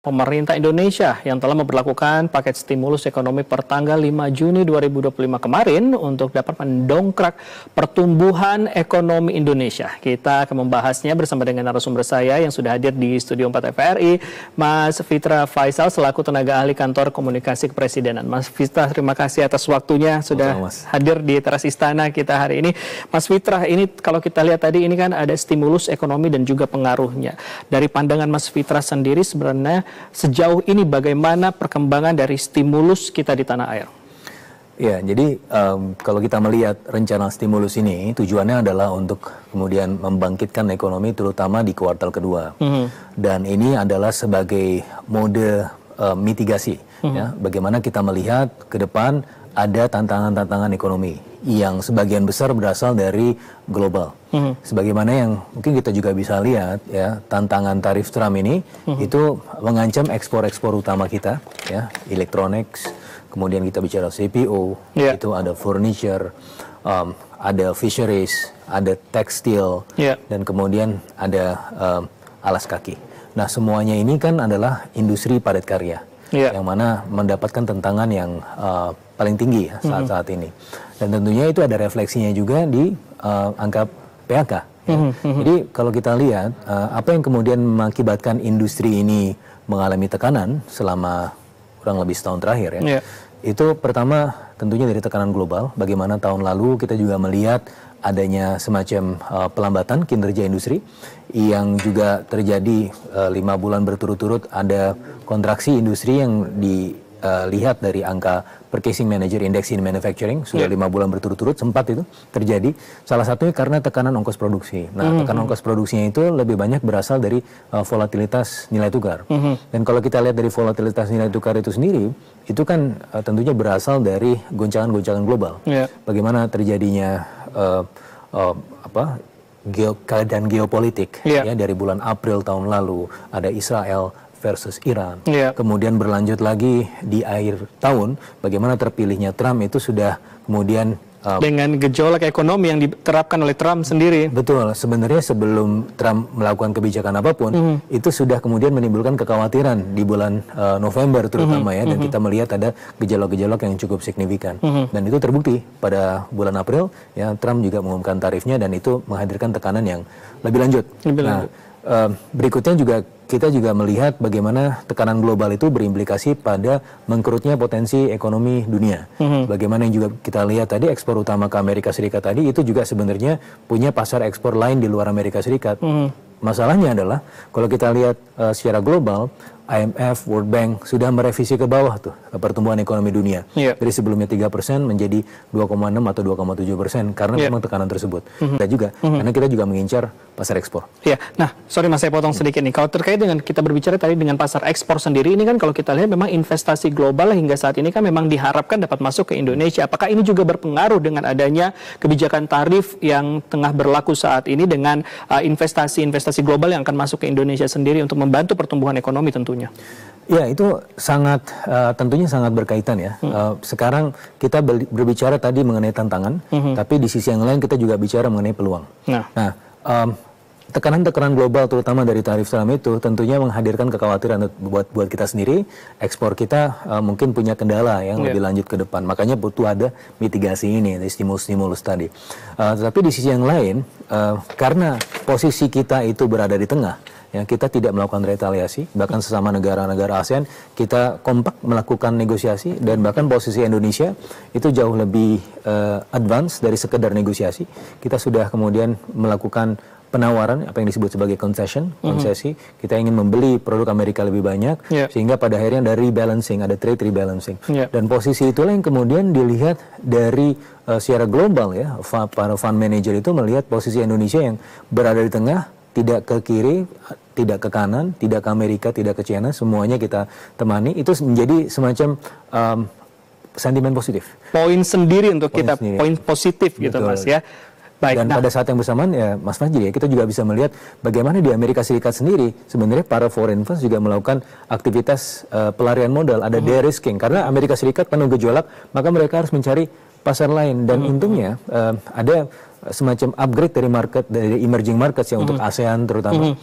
Pemerintah Indonesia yang telah memberlakukan paket stimulus ekonomi per tanggal 5 Juni 2025 kemarin untuk dapat mendongkrak pertumbuhan ekonomi Indonesia. Kita akan membahasnya bersama dengan narasumber saya yang sudah hadir di Studio 4 TVRI, Mas Fitra Faisal selaku tenaga ahli kantor komunikasi kepresidenan. Mas Fitra, terima kasih atas waktunya sudah hadir di teras istana kita hari ini. Mas Fitra, ini kalau kita lihat tadi ini kan ada stimulus ekonomi dan juga pengaruhnya. Dari pandangan Mas Fitra sendiri sebenarnya sejauh ini bagaimana perkembangan dari stimulus kita di tanah air? Ya, jadi kalau kita melihat rencana stimulus ini tujuannya adalah untuk kemudian membangkitkan ekonomi terutama di kuartal kedua. Dan ini adalah sebagai mode mitigasi. Ya, bagaimana kita melihat ke depan ada tantangan-tantangan ekonomi yang sebagian besar berasal dari global. Sebagaimana yang mungkin kita juga bisa lihat, ya, tantangan tarif Trump ini itu mengancam ekspor-ekspor utama kita, ya, electronics, kemudian kita bicara CPO, itu ada furniture, ada fisheries, ada tekstil, dan kemudian ada alas kaki. Nah, semuanya ini kan adalah industri padat karya. Yang mana mendapatkan tantangan yang paling tinggi ya, saat ini. Dan tentunya itu ada refleksinya juga di angka PHK. Ya. Jadi kalau kita lihat apa yang kemudian mengakibatkan industri ini mengalami tekanan selama kurang lebih setahun terakhir ya. Itu pertama tentunya dari tekanan global. Bagaimana tahun lalu kita juga melihat adanya semacam pelambatan kinerja industri yang juga terjadi 5 bulan berturut-turut ada kontraksi industri yang dilihat dari angka Purchasing Manager Index in Manufacturing sudah 5 bulan berturut-turut sempat itu terjadi. Salah satunya karena tekanan ongkos produksi. Nah, tekanan ongkos produksinya itu lebih banyak berasal dari volatilitas nilai tukar. Dan kalau kita lihat dari volatilitas nilai tukar itu sendiri, itu kan tentunya berasal dari goncangan-goncangan global. Bagaimana terjadinya keadaan geopolitik ya dari bulan April tahun lalu ada Israel versus Iran, kemudian berlanjut lagi di akhir tahun bagaimana terpilihnya Trump itu sudah kemudian dengan gejolak ekonomi yang diterapkan oleh Trump sendiri. Betul, sebenarnya sebelum Trump melakukan kebijakan apapun itu sudah kemudian menimbulkan kekhawatiran di bulan November terutama ya, dan kita melihat ada gejolak-gejolak yang cukup signifikan dan itu terbukti pada bulan April ya, Trump juga mengumumkan tarifnya dan itu menghadirkan tekanan yang lebih lanjut. Berikutnya juga kita juga melihat bagaimana tekanan global itu berimplikasi pada mengkerutnya potensi ekonomi dunia. Bagaimana yang juga kita lihat tadi ekspor utama ke Amerika Serikat tadi itu juga sebenarnya punya pasar ekspor lain di luar Amerika Serikat. Masalahnya adalah kalau kita lihat secara global, IMF, World Bank sudah merevisi ke bawah tuh pertumbuhan ekonomi dunia. Dari sebelumnya 3% menjadi 2,6 atau 2,7% karena memang tekanan tersebut. Kita juga karena kita juga mengincar pasar ekspor. Nah, sorry Mas, saya potong sedikit nih. Kalau terkait dengan kita berbicara tadi dengan pasar ekspor sendiri, ini kan kalau kita lihat memang investasi global hingga saat ini kan memang diharapkan dapat masuk ke Indonesia. Apakah ini juga berpengaruh dengan adanya kebijakan tarif yang tengah berlaku saat ini dengan investasi global yang akan masuk ke Indonesia sendiri untuk membantu pertumbuhan ekonomi tentunya? Ya, itu sangat tentunya sangat berkaitan ya. Sekarang kita berbicara tadi mengenai tantangan, tapi di sisi yang lain kita juga bicara mengenai peluang. Nah, tekanan-tekanan global terutama dari tarif Trump itu tentunya menghadirkan kekhawatiran buat kita sendiri. Ekspor kita mungkin punya kendala yang lebih lanjut ke depan. Makanya butuh ada mitigasi ini, dari stimulus-stimulus tadi. Tetapi di sisi yang lain, karena posisi kita itu berada di tengah, ya, kita tidak melakukan retaliasi, bahkan sesama negara-negara ASEAN kita kompak melakukan negosiasi, dan bahkan posisi Indonesia itu jauh lebih advance dari sekedar negosiasi. Kita sudah kemudian melakukan penawaran, apa yang disebut sebagai konsesi. Kita ingin membeli produk Amerika lebih banyak, sehingga pada akhirnya ada rebalancing, ada trade rebalancing. Dan posisi itulah yang kemudian dilihat dari secara global ya, para fund manager itu melihat posisi Indonesia yang berada di tengah, tidak ke kiri, tidak ke kanan, tidak ke Amerika, tidak ke China, semuanya kita temani. Itu menjadi semacam sentimen positif. Poin sendiri untuk kita, poin positif gitu. Betul. Mas ya. Baik, dan pada saat yang bersamaan ya Mas Fajri ya, kita juga bisa melihat bagaimana di Amerika Serikat sendiri sebenarnya para foreign funds juga melakukan aktivitas pelarian modal, ada de-risking karena Amerika Serikat penuh gejolak, maka mereka harus mencari pasar lain. Dan untungnya ada semacam upgrade dari emerging markets ya untuk ASEAN terutama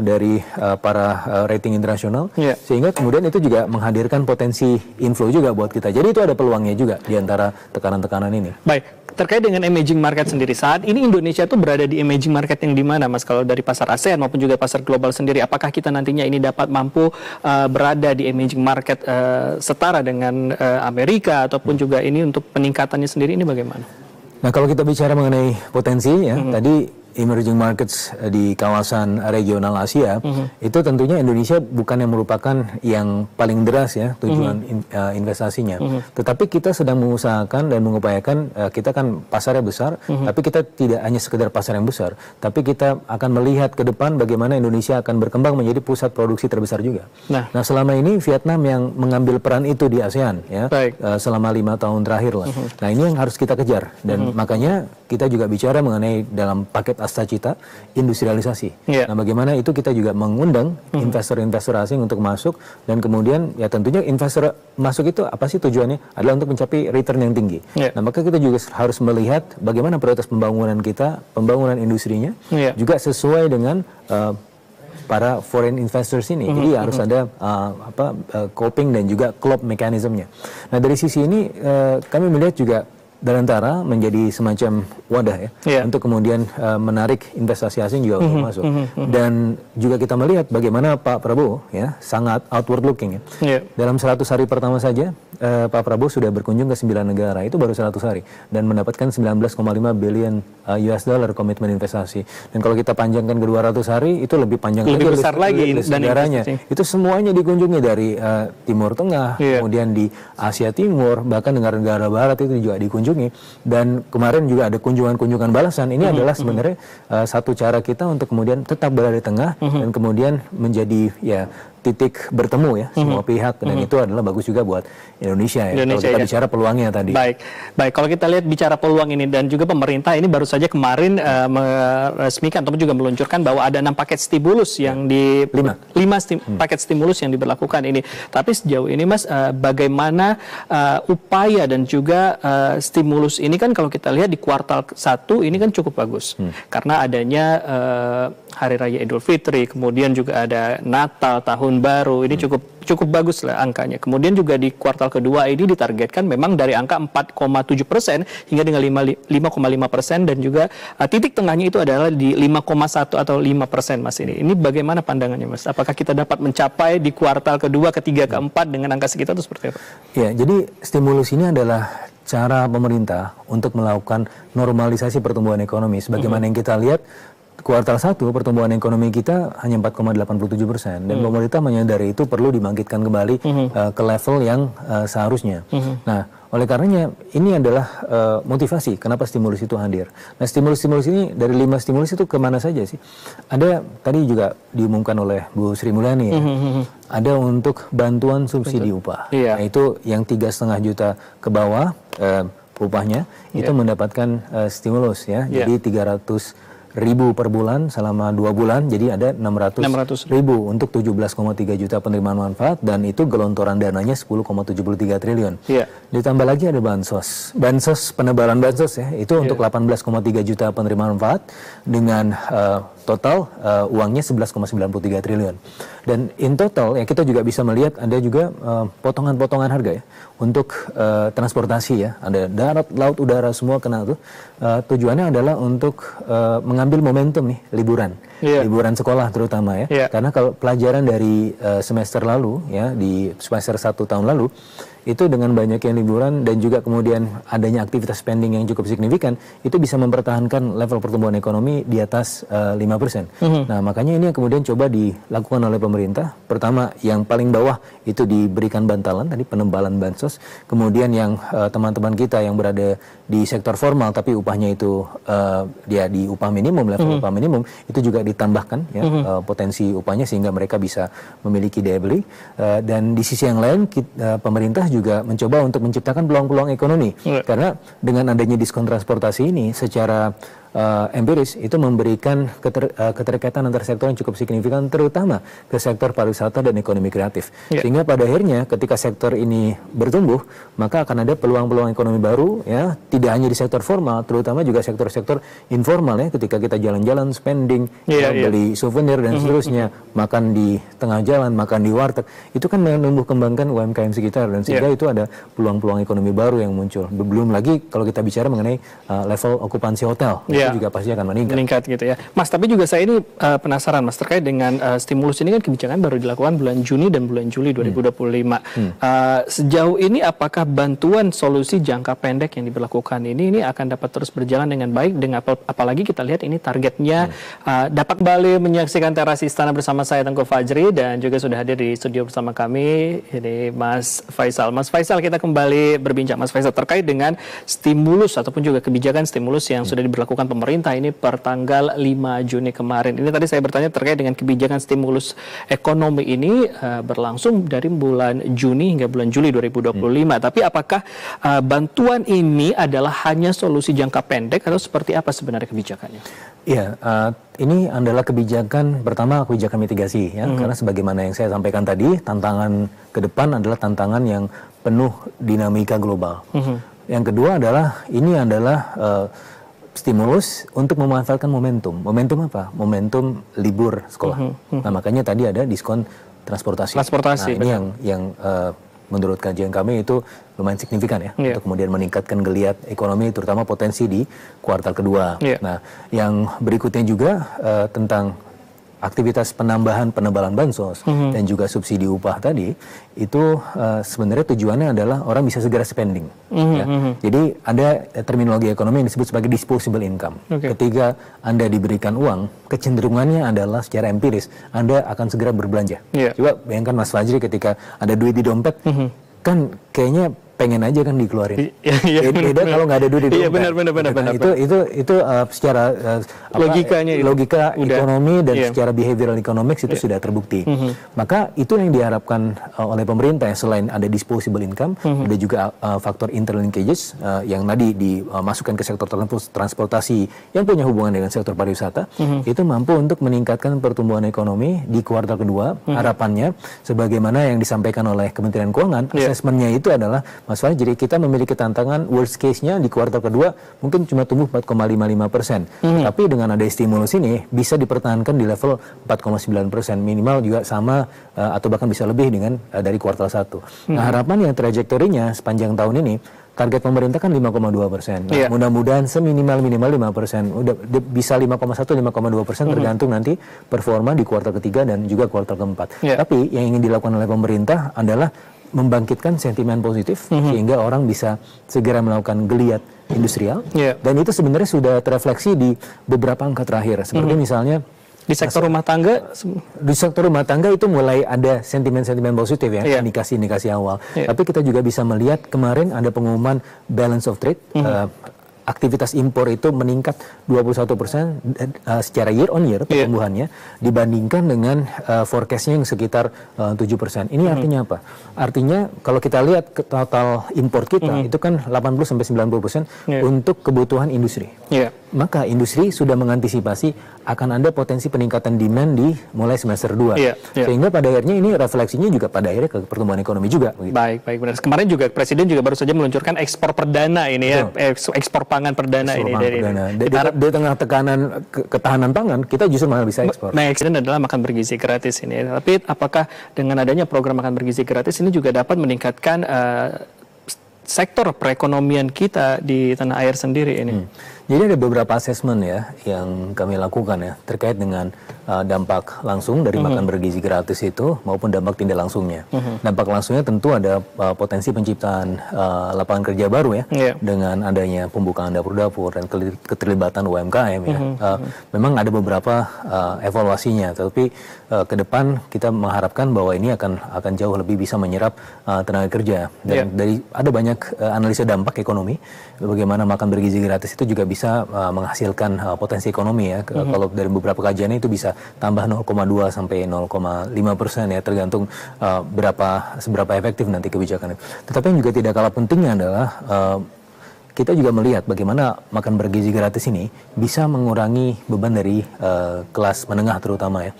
dari para rating internasional, sehingga kemudian itu juga menghadirkan potensi inflow juga buat kita. Jadi itu ada peluangnya juga di antara tekanan-tekanan ini. Baik, terkait dengan emerging market sendiri, saat ini Indonesia tuh berada di emerging market yang di mana, Mas? Kalau dari pasar ASEAN maupun juga pasar global sendiri, apakah kita nantinya ini dapat mampu berada di emerging market setara dengan Amerika, ataupun juga ini untuk peningkatannya sendiri ini bagaimana? Nah, kalau kita bicara mengenai potensi ya, tadi emerging markets di kawasan regional Asia, itu tentunya Indonesia bukan yang merupakan yang paling deras ya tujuan investasinya. Tetapi kita sedang mengusahakan dan mengupayakan, kita kan pasarnya besar, tapi kita tidak hanya sekedar pasar yang besar, tapi kita akan melihat ke depan bagaimana Indonesia akan berkembang menjadi pusat produksi terbesar juga. Nah, selama ini Vietnam yang mengambil peran itu di ASEAN ya, selama 5 tahun terakhir lah. Nah, ini yang harus kita kejar, dan makanya kita juga bicara mengenai dalam paket Asta Cita industrialisasi. Nah, bagaimana itu kita juga mengundang investor-investor asing untuk masuk, dan kemudian ya tentunya investor masuk itu apa sih tujuannya? Adalah untuk mencapai return yang tinggi. Nah, maka kita juga harus melihat bagaimana prioritas pembangunan kita, pembangunan industrinya juga sesuai dengan para foreign investors ini. Jadi harus ada coping dan juga club mekanismenya. Nah, dari sisi ini kami melihat juga Danantara menjadi semacam wadah ya untuk kemudian menarik investasi asing juga untuk masuk. Dan juga kita melihat bagaimana Pak Prabowo ya sangat outward looking ya. Dalam 100 hari pertama saja Pak Prabowo sudah berkunjung ke 9 negara, itu baru 100 hari, dan mendapatkan 19,5 billion US dollar komitmen investasi. Dan kalau kita panjangkan ke 200 hari, itu lebih panjang lebih besar lagi dan negaranya. Itu semuanya dikunjungi dari Timur Tengah, kemudian di Asia Timur, bahkan negara-negara barat itu juga dikunjungi. Dan kemarin juga ada kunjungan-kunjungan balasan. Ini adalah sebenarnya satu cara kita untuk kemudian tetap berada di tengah dan kemudian menjadi ya titik bertemu ya semua pihak, dan itu adalah bagus juga buat Indonesia ya. Kalau kita bicara peluangnya tadi. Baik. Kalau kita lihat bicara peluang ini, dan juga pemerintah ini baru saja kemarin meresmikan ataupun juga meluncurkan bahwa ada 6 paket stimulus yang di 5 paket stimulus yang diberlakukan ini. Tapi sejauh ini Mas, bagaimana upaya dan juga stimulus ini kan kalau kita lihat di kuartal 1 ini kan cukup bagus. Karena adanya Hari Raya Idul Fitri, kemudian juga ada Natal, Tahun Baru, ini cukup bagus lah angkanya. Kemudian juga di kuartal kedua ini ditargetkan memang dari angka 4,7% hingga dengan 5,5%, dan juga titik tengahnya itu adalah di 5,1 atau 5% Mas ini. Ini bagaimana pandangannya Mas? Apakah kita dapat mencapai di kuartal kedua, ketiga, keempat dengan angka segitu atau seperti apa? Ya, jadi stimulus ini adalah cara pemerintah untuk melakukan normalisasi pertumbuhan ekonomi. Sebagaimana yang kita lihat, kuartal 1 pertumbuhan ekonomi kita hanya 4,87%, dan pemerintah menyadari itu perlu dibangkitkan kembali ke level yang seharusnya. Nah, oleh karenanya ini adalah motivasi kenapa stimulus itu hadir. Nah, stimulus-stimulus ini dari 5 stimulus itu kemana saja sih? Ada tadi juga diumumkan oleh Bu Sri Mulyani ya. Ada untuk bantuan subsidi upah. Nah, itu yang 3,5 juta ke bawah upahnya itu mendapatkan stimulus ya. Jadi 300.000 per bulan selama 2 bulan, jadi ada 600.000 untuk 17,3 juta penerimaan manfaat, dan itu gelontoran dananya 10,73 triliun. Ditambah lagi ada bansos penebalan bansos ya, itu untuk 18,3 juta penerimaan manfaat dengan total uangnya 11,93 triliun. Dan in total ya kita juga bisa melihat ada juga potongan-potongan harga ya untuk transportasi ya, ada darat, laut, udara semua kena tuh. Tujuannya adalah untuk mengambil momentum nih liburan sekolah terutama ya. Karena kalau pelajaran dari semester lalu ya, di semester 1 tahun lalu itu dengan banyaknya liburan dan juga kemudian adanya aktivitas spending yang cukup signifikan, itu bisa mempertahankan level pertumbuhan ekonomi di atas 5%. Nah, makanya ini yang kemudian coba dilakukan oleh pemerintah. Pertama, yang paling bawah itu diberikan bantalan, tadi penebalan bansos. Kemudian yang teman-teman kita yang berada di sektor formal tapi upahnya itu dia di upah minimum, level upah minimum, itu juga ditambahkan ya potensi upahnya sehingga mereka bisa memiliki daya beli. Dan di sisi yang lain pemerintah juga mencoba untuk menciptakan peluang-peluang ekonomi. Karena dengan adanya diskon transportasi ini secara empiris itu memberikan keterkaitan antar sektor yang cukup signifikan, terutama ke sektor pariwisata dan ekonomi kreatif. Sehingga pada akhirnya ketika sektor ini bertumbuh, maka akan ada peluang-peluang ekonomi baru, ya, tidak hanya di sektor formal, terutama juga sektor-sektor informal, ya, ketika kita jalan-jalan, spending, beli souvenir dan seterusnya, makan di tengah jalan, makan di warteg, itu kan menumbuh kembangkan UMKM sekitar, dan sehingga itu ada peluang-peluang ekonomi baru yang muncul. Belum lagi kalau kita bicara mengenai level okupansi hotel, itu juga pasti akan meningkat gitu ya. Mas, tapi juga saya ini penasaran, Mas, terkait dengan stimulus ini kan kebijakan baru dilakukan bulan Juni dan bulan Juli 2025. Sejauh ini apakah bantuan solusi jangka pendek yang diberlakukan ini akan dapat terus berjalan dengan baik, dengan apalagi kita lihat ini targetnya dapat kembali menyaksikan Teras Istana bersama saya Tengku Fajri, dan juga sudah hadir di studio bersama kami ini Mas Faisal. Mas Faisal, kita kembali berbincang, Mas Faisal, terkait dengan stimulus ataupun juga kebijakan stimulus yang sudah diberlakukan pemerintah ini per tanggal 5 Juni kemarin. Ini tadi saya bertanya terkait dengan kebijakan stimulus ekonomi ini berlangsung dari bulan Juni hingga bulan Juli 2025. Tapi apakah bantuan ini adalah hanya solusi jangka pendek atau seperti apa sebenarnya kebijakannya? Iya, ini adalah kebijakan pertama, kebijakan mitigasi, ya, karena sebagaimana yang saya sampaikan tadi, tantangan ke depan adalah tantangan yang penuh dinamika global. Yang kedua adalah ini adalah stimulus untuk memanfaatkan momentum. Momentum apa? Momentum libur sekolah. Nah, makanya tadi ada diskon transportasi. Nah, ini yang menurut kajian kami itu lumayan signifikan, ya, untuk kemudian meningkatkan geliat ekonomi, terutama potensi di kuartal kedua. Nah, yang berikutnya juga tentang aktivitas penambahan penebalan bansos dan juga subsidi upah tadi, itu sebenarnya tujuannya adalah orang bisa segera spending. Ya. Jadi ada terminologi ekonomi yang disebut sebagai disposable income. Ketika Anda diberikan uang, kecenderungannya adalah secara empiris Anda akan segera berbelanja. Coba bayangkan Mas Fajri ketika ada duit di dompet, kan kayaknya pengen aja kan dikeluarin. Beda kalau nggak ada duit di dompet. Benar. Itu secara logika ekonomi dan secara behavioral economics itu sudah terbukti. Maka itu yang diharapkan oleh pemerintah, selain ada disposable income, ada juga faktor interlinkages yang tadi dimasukkan ke sektor transportasi yang punya hubungan dengan sektor pariwisata, itu mampu untuk meningkatkan pertumbuhan ekonomi di kuartal kedua. Harapannya, sebagaimana yang disampaikan oleh Kementerian Keuangan, asesmennya itu adalah, Mas Fajri, kita memiliki tantangan worst case-nya di kuartal kedua mungkin cuma tumbuh 4,55%. Tapi dengan ada stimulus ini bisa dipertahankan di level 4,9%, minimal juga sama atau bahkan bisa lebih dengan dari kuartal 1. Nah, harapan yang trajektorinya sepanjang tahun ini, target pemerintah kan 5,2%. Nah, mudah-mudahan seminimal 5%. Udah bisa 5,1, 5,2% tergantung nanti performa di kuartal ketiga dan juga kuartal keempat. Tapi yang ingin dilakukan oleh pemerintah adalah membangkitkan sentimen positif sehingga orang bisa segera melakukan geliat industrial, dan itu sebenarnya sudah terefleksi di beberapa angka terakhir, seperti misalnya di sektor rumah tangga. Di sektor rumah tangga itu mulai ada sentimen-sentimen positif, ya, indikasi-indikasi awal. Tapi kita juga bisa melihat kemarin ada pengumuman balance of trade, aktivitas impor itu meningkat 21% secara year on year pertumbuhannya, dibandingkan dengan forecastnya yang sekitar 7%. Ini artinya apa? Artinya kalau kita lihat ke total impor kita itu kan 80-90% untuk kebutuhan industri. Maka industri sudah mengantisipasi akan ada potensi peningkatan demand di mulai semester 2. Sehingga pada akhirnya ini refleksinya juga pada akhirnya ke pertumbuhan ekonomi juga. Baik, benar. Kemarin juga Presiden juga baru saja meluncurkan ekspor perdana ini, ya, ekspor pangan perdana ini dari di tengah tekanan ketahanan pangan, kita justru malah bisa ekspor. Nah, eksiden adalah makan bergizi gratis ini. Tapi apakah dengan adanya program makan bergizi gratis ini juga dapat meningkatkan sektor perekonomian kita di tanah air sendiri ini? Jadi ada beberapa asesmen, ya, yang kami lakukan, ya, terkait dengan dampak langsung dari makan bergizi gratis itu maupun dampak tidak langsungnya. Dampak langsungnya tentu ada potensi penciptaan lapangan kerja baru, ya, dengan adanya pembukaan dapur-dapur dan keterlibatan UMKM, ya. Memang ada beberapa evaluasinya, tapi ke depan kita mengharapkan bahwa ini akan jauh lebih bisa menyerap tenaga kerja. Dan ada banyak analisa dampak ekonomi, bagaimana makan bergizi gratis itu juga bisa menghasilkan potensi ekonomi, ya. Kalau dari beberapa kajiannya itu bisa tambah 0,2 sampai 0,5%, ya, tergantung seberapa efektif nanti kebijakannya. Tetapi yang juga tidak kalah pentingnya adalah kita juga melihat bagaimana makan bergizi gratis ini bisa mengurangi beban dari kelas menengah terutama ya,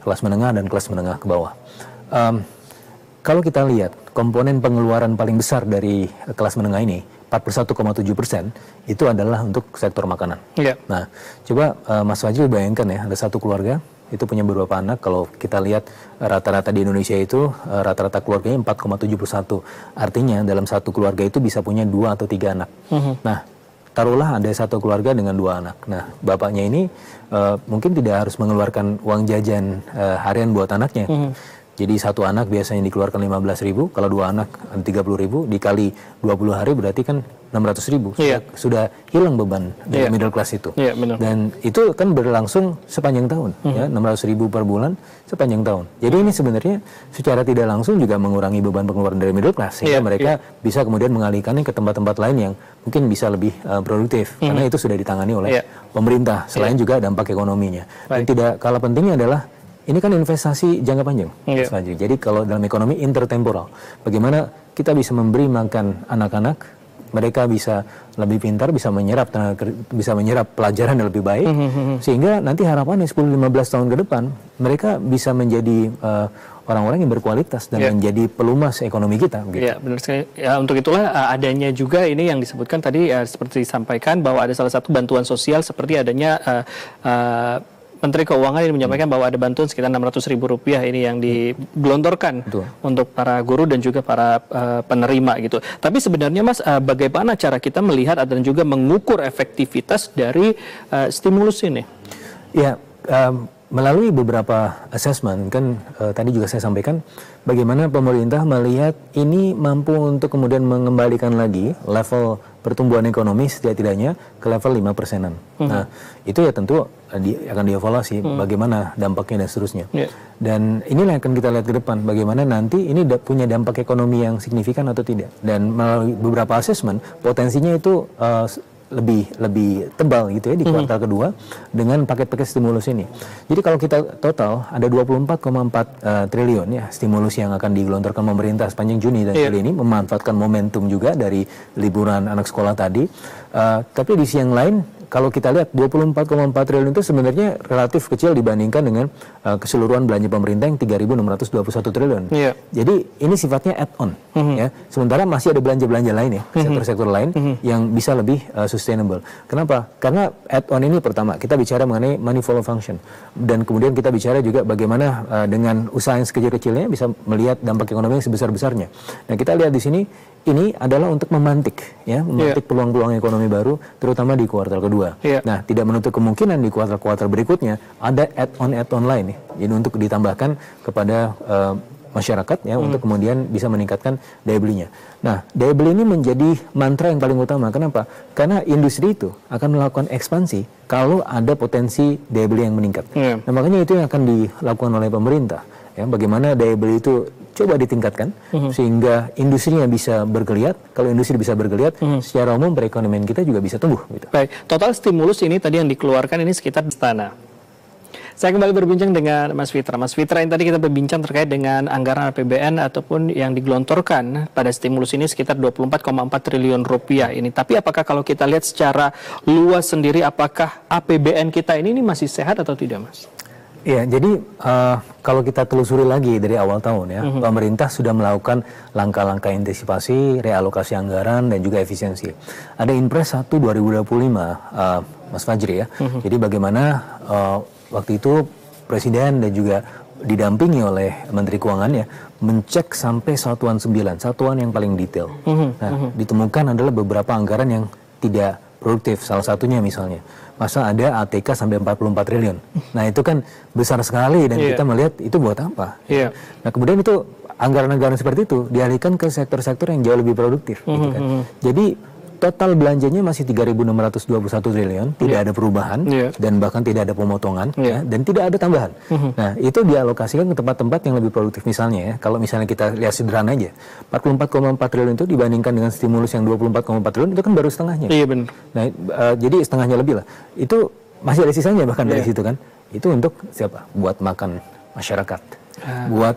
kelas menengah dan kelas menengah ke bawah. Kalau kita lihat komponen pengeluaran paling besar dari kelas menengah ini, 41,7% itu adalah untuk sektor makanan. Yeah. Nah, coba Mas Fajri bayangkan ya, ada satu keluarga itu punya beberapa anak. Kalau kita lihat rata-rata di Indonesia itu rata-rata keluarganya 4,71. Artinya dalam satu keluarga itu bisa punya 2 atau 3 anak. Nah, taruhlah ada satu keluarga dengan 2 anak. Nah, bapaknya ini mungkin tidak harus mengeluarkan uang jajan harian buat anaknya. Jadi satu anak biasanya dikeluarkan 15.000, kalau 2 anak 30.000, dikali 20 hari berarti kan 600.000. Sudah hilang beban dari middle class itu. Dan itu kan berlangsung sepanjang tahun, ya, 600.000 per bulan sepanjang tahun. Jadi ini sebenarnya secara tidak langsung juga mengurangi beban pengeluaran dari middle class, sehingga mereka bisa kemudian mengalihkannya ke tempat-tempat lain yang mungkin bisa lebih produktif, karena itu sudah ditangani oleh pemerintah, selain juga dampak ekonominya. Dan tidak kalah pentingnya adalah ini kan investasi jangka panjang, Mas Fajri. Jadi kalau dalam ekonomi intertemporal, bagaimana kita bisa memberi makan anak-anak, mereka bisa lebih pintar, bisa menyerap pelajaran yang lebih baik, sehingga nanti harapannya 10-15 tahun ke depan mereka bisa menjadi orang-orang yang berkualitas dan menjadi pelumas ekonomi kita. Gitu. Ya, benar sekali. Ya, untuk itulah adanya juga ini yang disebutkan tadi seperti disampaikan bahwa ada salah satu bantuan sosial seperti adanya Menteri Keuangan ini menyampaikan bahwa ada bantuan sekitar Rp600.000 ini yang digelontorkan untuk para guru dan juga para penerima gitu. Tapi sebenarnya Mas, bagaimana cara kita melihat dan juga mengukur efektivitas dari stimulus ini? Ya, melalui beberapa assessment kan tadi juga saya sampaikan bagaimana pemerintah melihat ini mampu untuk kemudian mengembalikan lagi level pertumbuhan ekonomi setidaknya ke level 5%-an. Nah, itu ya tentu akan dievaluasi bagaimana dampaknya dan seterusnya. Dan inilah yang akan kita lihat ke depan, bagaimana nanti ini punya dampak ekonomi yang signifikan atau tidak. Dan melalui beberapa assessment, potensinya itu lebih tebal gitu ya di kuartal kedua dengan paket-paket stimulus ini. Jadi kalau kita total ada 24,4 triliun ya stimulus yang akan digelontorkan pemerintah sepanjang Juni dan Juli ini, memanfaatkan momentum juga dari liburan anak sekolah tadi. Tapi di sisi yang lain kalau kita lihat 24,4 triliun itu sebenarnya relatif kecil dibandingkan dengan keseluruhan belanja pemerintah yang 3.621 triliun. Jadi ini sifatnya add-on ya. Sementara masih ada belanja-belanja lain ya, sektor-sektor lain yang bisa lebih sustainable. Kenapa? Karena add-on ini pertama kita bicara mengenai money follow function, dan kemudian kita bicara juga bagaimana dengan usaha yang sekecil-kecilnya bisa melihat dampak ekonomi yang sebesar-besarnya. Nah, kita lihat di sini ini adalah untuk memantik peluang-peluang ekonomi baru terutama di kuartal kedua. Nah, tidak menutup kemungkinan di kuartal-kuartal berikutnya ada add-on lain nih. Jadi untuk ditambahkan kepada masyarakat ya untuk kemudian bisa meningkatkan daya belinya. Nah, daya beli ini menjadi mantra yang paling utama. Kenapa? Karena industri itu akan melakukan ekspansi kalau ada potensi daya beli yang meningkat. Nah, makanya itu yang akan dilakukan oleh pemerintah. Ya, bagaimana daya beli itu coba ditingkatkan sehingga industrinya bisa bergeliat. Kalau industri bisa bergeliat, secara umum perekonomian kita juga bisa tumbuh. Gitu. Baik, total stimulus ini tadi yang dikeluarkan ini sekitar setana. Saya kembali berbincang dengan Mas Fitra. Mas Fitra, yang tadi kita berbincang terkait dengan anggaran APBN ataupun yang digelontorkan pada stimulus ini sekitar 24,4 triliun rupiah ini. Tapi apakah kalau kita lihat secara luas sendiri, apakah APBN kita ini masih sehat atau tidak, Mas? Ya, jadi kalau kita telusuri lagi dari awal tahun ya, pemerintah sudah melakukan langkah-langkah antisipasi, realokasi anggaran dan juga efisiensi. Ada Inpres 1 2025, Mas Fajri ya. Jadi bagaimana waktu itu Presiden dan juga didampingi oleh Menteri Keuangan ya, mencek sampai satuan 9, satuan yang paling detail. Nah, ditemukan adalah beberapa anggaran yang tidak produktif, salah satunya misalnya. Masa ada ATK sampai 44 triliun. Nah, itu kan besar sekali dan kita melihat itu buat apa. Nah, kemudian itu anggaran-anggaran seperti itu dialihkan ke sektor-sektor yang jauh lebih produktif. Gitu kan. Jadi total belanjanya masih 3.621 triliun, tidak ada perubahan dan bahkan tidak ada pemotongan dan tidak ada tambahan. Nah, itu dialokasikan ke tempat-tempat yang lebih produktif. Misalnya ya, kalau misalnya kita lihat sederhana aja, 44,4 triliun itu dibandingkan dengan stimulus yang 24,4 triliun itu kan baru setengahnya. Iya benar. Nah, jadi setengahnya lebih lah. Itu masih ada sisanya bahkan dari situ kan. Itu untuk siapa? Buat makan masyarakat. Buat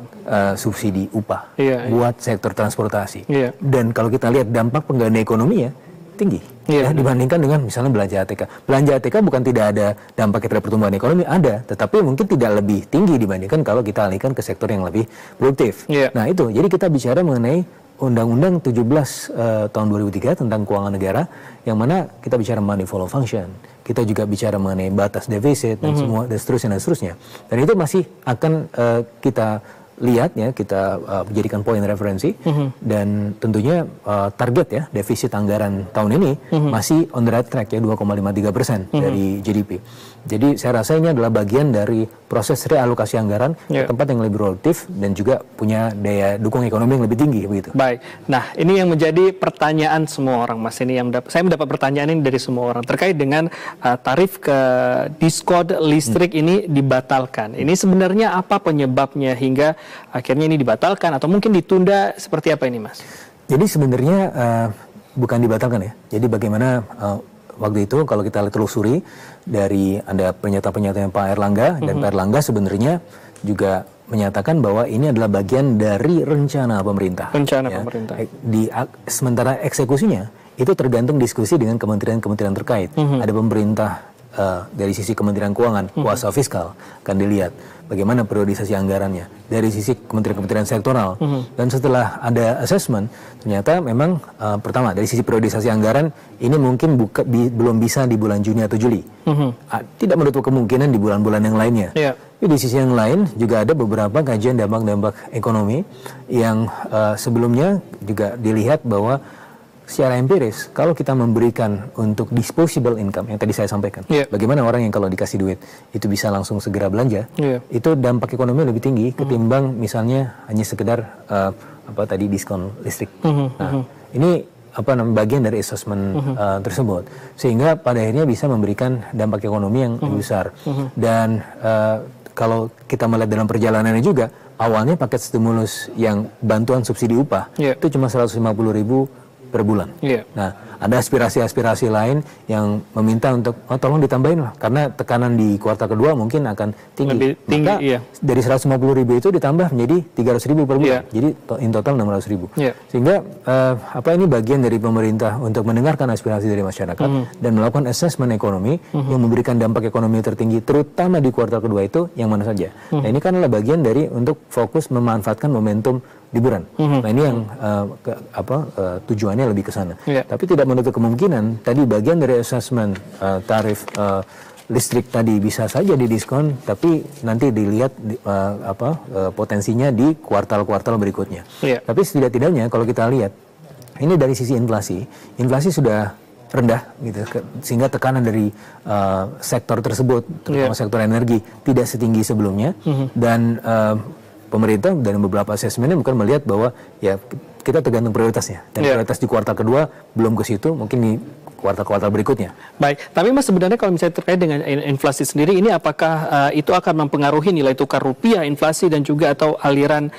subsidi upah, buat sektor transportasi. Dan kalau kita lihat dampak pengganda ekonomi ya, tinggi dibandingkan dengan misalnya belanja ATK. Belanja ATK bukan tidak ada dampak terhadap pertumbuhan ekonomi, ada, tetapi mungkin tidak lebih tinggi dibandingkan kalau kita alihkan ke sektor yang lebih produktif. Nah itu, jadi kita bicara mengenai Undang-Undang 17 tahun 2003 tentang keuangan negara, yang mana kita bicara money follow function, kita juga bicara mengenai batas defisit dan semua dan seterusnya. Dan itu masih akan kita lihat ya, kita jadikan poin referensi, dan tentunya target ya defisit anggaran tahun ini masih on the right track ya, 2,53% dari GDP. Jadi saya rasa ini adalah bagian dari proses realokasi anggaran ke tempat yang lebih produktif dan juga punya daya dukung ekonomi yang lebih tinggi begitu. Baik. Nah, ini yang menjadi pertanyaan semua orang, Mas. Ini yang saya mendapat pertanyaan ini dari semua orang terkait dengan tarif ke diskon listrik ini dibatalkan. Ini sebenarnya apa penyebabnya hingga akhirnya ini dibatalkan atau mungkin ditunda, seperti apa ini, Mas? Jadi sebenarnya bukan dibatalkan ya. Jadi bagaimana waktu itu kalau kita telusuri dari ada pernyataan-pernyataan Pak Erlangga, dan Pak Erlangga sebenarnya juga menyatakan bahwa ini adalah bagian dari rencana pemerintah. Pemerintah. Sementara eksekusinya itu tergantung diskusi dengan kementerian-kementerian terkait. Ada pemerintah dari sisi Kementerian Keuangan, kuasa fiskal akan dilihat bagaimana periodisasi anggarannya dari sisi kementerian-kementerian sektoral. Dan setelah ada assessment, ternyata memang pertama dari sisi periodisasi anggaran ini mungkin belum bisa di bulan Juni atau Juli. Tidak menutup kemungkinan di bulan-bulan yang lainnya. Tapi di sisi yang lain juga ada beberapa kajian dampak-dampak ekonomi yang sebelumnya juga dilihat bahwa secara empiris, kalau kita memberikan untuk disposable income yang tadi saya sampaikan, bagaimana orang yang kalau dikasih duit itu bisa langsung segera belanja, itu dampak ekonomi lebih tinggi ketimbang misalnya hanya sekedar diskon listrik. Nah, ini bagian dari assessment tersebut, sehingga pada akhirnya bisa memberikan dampak ekonomi yang lebih besar. Dan kalau kita melihat dalam perjalanannya juga, awalnya paket stimulus yang bantuan subsidi upah itu cuma 150.000 per bulan. Nah, ada aspirasi-aspirasi lain yang meminta untuk tolong ditambahin lah, karena tekanan di kuartal kedua mungkin akan tinggi. Lebih tinggi. Maka dari 150.000 itu ditambah menjadi 300.000 per bulan. Jadi in total 600.000. Sehingga ini bagian dari pemerintah untuk mendengarkan aspirasi dari masyarakat dan melakukan assessment ekonomi yang memberikan dampak ekonomi tertinggi, terutama di kuartal kedua itu yang mana saja. Nah, ini kan adalah bagian dari untuk fokus memanfaatkan momentum liburan. Nah, ini yang tujuannya lebih ke sana. Tapi tidak menutup kemungkinan tadi bagian dari assessment tarif listrik tadi bisa saja didiskon, tapi nanti dilihat potensinya di kuartal-kuartal berikutnya. Tapi setidak-tidaknya kalau kita lihat ini dari sisi inflasi sudah rendah gitu, sehingga tekanan dari sektor tersebut, terutama sektor energi, tidak setinggi sebelumnya. Dan pemerintah dan beberapa asesmennya bukan melihat bahwa ya kita tergantung prioritasnya, dan prioritas di kuartal kedua belum ke situ, mungkin di kuartal-kuartal berikutnya. Baik, tapi Mas sebenarnya kalau misalnya terkait dengan inflasi sendiri ini, apakah itu akan mempengaruhi nilai tukar rupiah, inflasi, dan juga atau aliran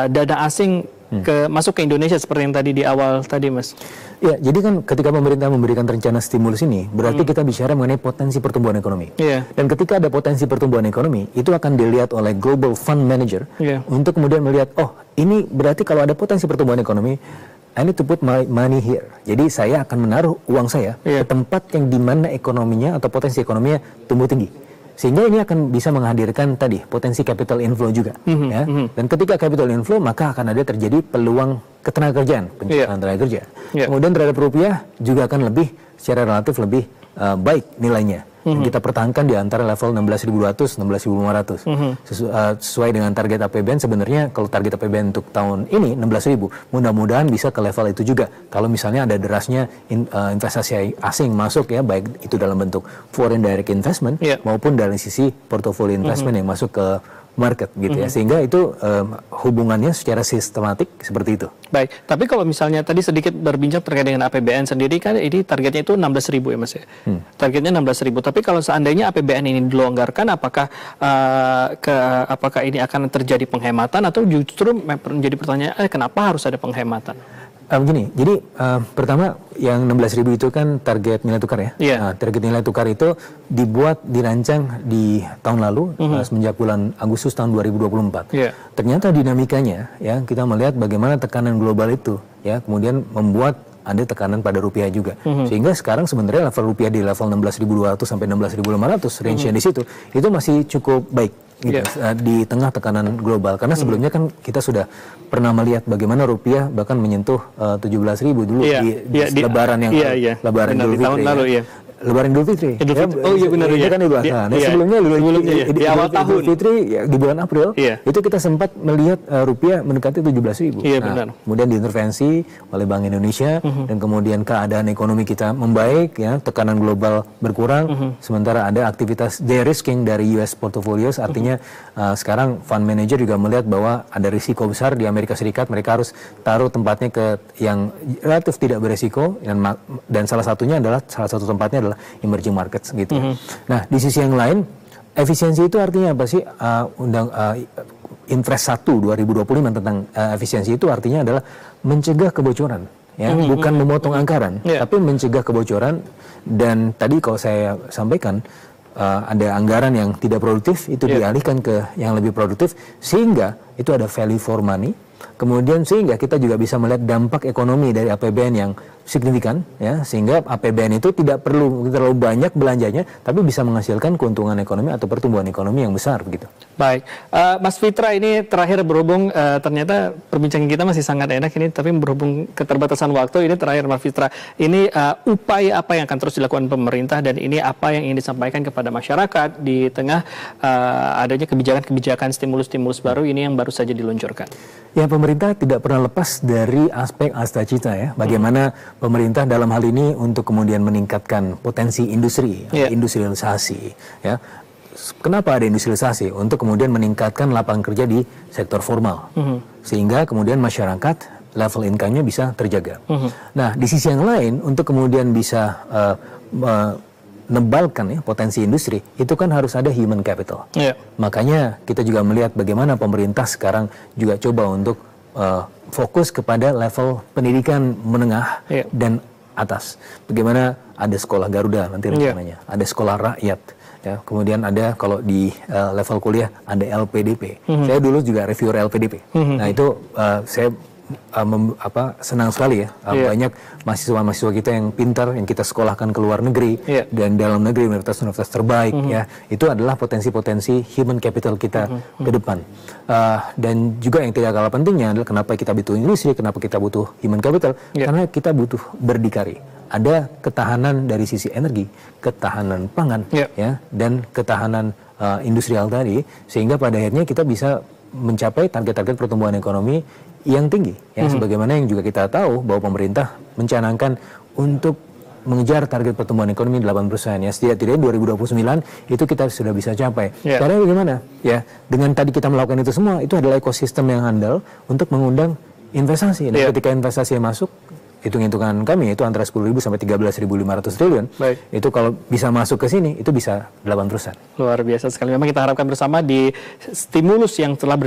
dana asing masuk ke Indonesia seperti yang tadi di awal tadi, Mas? Ya, jadi kan ketika pemerintah memberikan rencana stimulus ini, berarti kita bicara mengenai potensi pertumbuhan ekonomi. Dan ketika ada potensi pertumbuhan ekonomi, itu akan dilihat oleh Global Fund Manager untuk kemudian melihat, oh ini berarti kalau ada potensi pertumbuhan ekonomi, I need to put my money here. Jadi saya akan menaruh uang saya ke tempat yang dimana ekonominya atau potensi ekonominya tumbuh tinggi. Sehingga ini akan bisa menghadirkan tadi potensi capital inflow juga. Dan ketika capital inflow, maka akan ada terjadi peluang ketenagakerjaan, penciptaan tenaga kerja. Kemudian terhadap rupiah juga akan secara relatif lebih baik nilainya. Dan kita pertahankan di antara level 16.200, 16.500. Sesuai dengan target APBN, sebenarnya kalau target APBN untuk tahun ini 16.000, mudah-mudahan bisa ke level itu juga. Kalau misalnya ada derasnya investasi asing masuk ya, baik itu dalam bentuk foreign direct investment maupun dari sisi portfolio investment yang masuk ke market gitu ya, sehingga itu hubungannya secara sistematik seperti itu. Baik, tapi kalau misalnya tadi sedikit berbincang terkait dengan APBN sendiri, kan ini targetnya itu 16.000 ya Mas ya? Targetnya 16.000, tapi kalau seandainya APBN ini dilonggarkan, apakah ini akan terjadi penghematan atau justru menjadi pertanyaan, kenapa harus ada penghematan? Begini, jadi pertama yang 16.000 itu kan target nilai tukar ya. Nah, target nilai tukar itu dirancang di tahun lalu semenjak bulan Agustus tahun 2024. Ternyata dinamikanya ya, kita melihat bagaimana tekanan global itu ya kemudian membuat ada tekanan pada rupiah juga. Sehingga sekarang sebenarnya level rupiah di level 16.200 sampai 16.500 range-nya di situ itu masih cukup baik gitu, di tengah tekanan global. Karena sebelumnya kan kita sudah pernah melihat bagaimana rupiah bahkan menyentuh 17.000 dulu di lebaran yang lebaran Idul Fitri. Tahun lalu, Lebaran Idul Fitri. Oh iya benar ya. Kan Idul Adha. Nah, sebelumnya di awal tahun Idul Fitri di bulan April itu kita sempat melihat rupiah mendekati 17.000. Iya benar. Kemudian diintervensi oleh Bank Indonesia dan kemudian keadaan ekonomi kita membaik ya, tekanan global berkurang, sementara ada aktivitas de-risking dari US portfolios, artinya sekarang fund manager juga melihat bahwa ada risiko besar di Amerika Serikat, mereka harus taruh tempatnya ke yang relatif tidak beresiko dan salah satu tempatnya adalah emerging markets gitu. Nah, di sisi yang lain, efisiensi itu artinya apa sih? Impres 1 2025 tentang efisiensi itu artinya adalah mencegah kebocoran, ya, bukan memotong anggaran, tapi mencegah kebocoran. Dan tadi kalau saya sampaikan ada anggaran yang tidak produktif itu dialihkan ke yang lebih produktif, sehingga itu ada value for money. Kemudian sehingga kita juga bisa melihat dampak ekonomi dari APBN yang signifikan, ya, sehingga APBN itu tidak perlu terlalu banyak belanjanya, tapi bisa menghasilkan keuntungan ekonomi atau pertumbuhan ekonomi yang besar begitu. Baik, Mas Fitra, ini terakhir berhubung ternyata perbincangan kita masih sangat enak ini, tapi berhubung keterbatasan waktu, ini terakhir Mas Fitra, ini upaya apa yang akan terus dilakukan pemerintah dan ini apa yang ingin disampaikan kepada masyarakat di tengah adanya kebijakan-kebijakan stimulus-stimulus baru ini yang baru saja diluncurkan? Ya, pemerintah tidak pernah lepas dari aspek astacita, ya, bagaimana pemerintah dalam hal ini untuk kemudian meningkatkan potensi industri, industrialisasi, ya. Kenapa ada industrialisasi? Untuk kemudian meningkatkan lapangan kerja di sektor formal, sehingga kemudian masyarakat level income-nya bisa terjaga. Nah, di sisi yang lain, untuk kemudian bisa menebalkan ya, potensi industri, itu kan harus ada human capital. Makanya kita juga melihat bagaimana pemerintah sekarang juga coba untuk fokus kepada level pendidikan menengah dan atas. Bagaimana ada sekolah Garuda nanti rencananya, ada sekolah rakyat, ya. Kemudian ada kalau di level kuliah ada LPDP. Saya dulu juga reviewer LPDP. Nah itu saya senang sekali ya, banyak mahasiswa-mahasiswa kita yang pintar, yang kita sekolahkan ke luar negeri dan dalam negeri universitas-universitas terbaik, ya, itu adalah potensi-potensi human capital kita ke depan. Dan juga yang tidak kalah pentingnya adalah kenapa kita butuh industri, kenapa kita butuh human capital, karena kita butuh berdikari. Ada ketahanan dari sisi energi, ketahanan pangan, ya, dan ketahanan industrial tadi, sehingga pada akhirnya kita bisa mencapai target-target pertumbuhan ekonomi yang tinggi, ya, sebagaimana yang juga kita tahu bahwa pemerintah mencanangkan untuk mengejar target pertumbuhan ekonomi 8%, ya, setidaknya 2029 itu kita sudah bisa capai. Caranya bagaimana? Ya, dengan tadi kita melakukan itu semua, itu adalah ekosistem yang handal untuk mengundang investasi. Dan ketika investasi masuk, hitung-hitungan kami itu antara 10.000 sampai 13.500 triliun. Itu kalau bisa masuk ke sini, itu bisa 8%. Luar biasa sekali. Memang kita harapkan bersama di stimulus yang telah